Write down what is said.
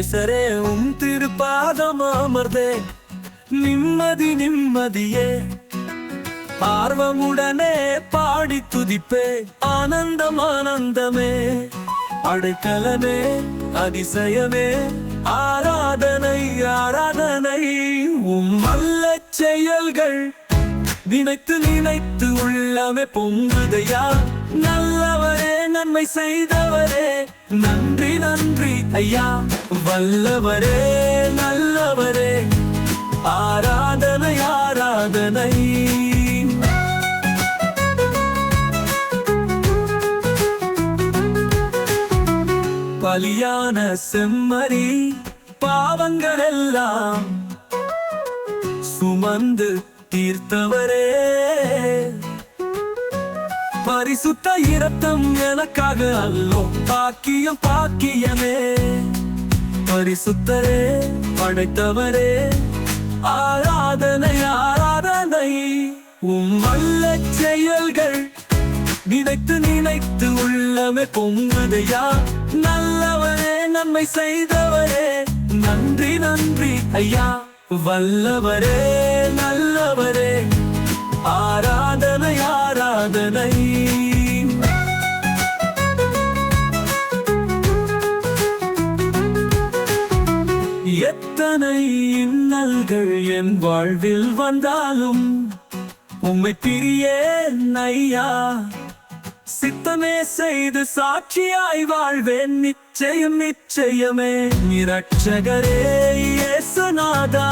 நேசரே திருப்பாதம் அமர்ந்தே நிம்மதி நிம்மதியே ஆர்வமுடனே பாடி துதிப்பே ஆனந்தம் ஆனந்தமே அடைக்கலமே அதிசயமே ஆராதனை ஆராதனை வல்ல செயல்கள் நினைத்து நினைத்து உள்ளமே பொங்குதையா நல்லவரே நன்மை செய்தவரே நன்றி நன்றி ஐயா வல்லவரே நல்லவரே ஆராதனை ஆராதனை பலியான செம்மறி பாவங்கள் எல்லாம் சுமந்து தீர்த்தவரே பரிசுத்த இரத்தம் எனக்காக அல்லோ பாக்கியம் பாக்கியமே பரிசுத்தரே படைத்தவரே ஆராதனை ஆராதனை வல்ல செயல்கள் நினைத்து நினைத்து உள்ளமே பொங்குதையா நல்லவரே நன்மை செய்தவரே நன்றி நன்றி ஐயா வல்லவரே நல்லவரே ஆராதனை ஆராதனை எத்தனை இன்னல்கள் என் வாழ்வில் வந்தாலும் உம்மை பிரியேன் ஐயா சித்தமே செய்து சாட்சியாய் வாழ்வேன் நிச்சயம் நிச்சயமே இரட்சகரே இயேசுநாதா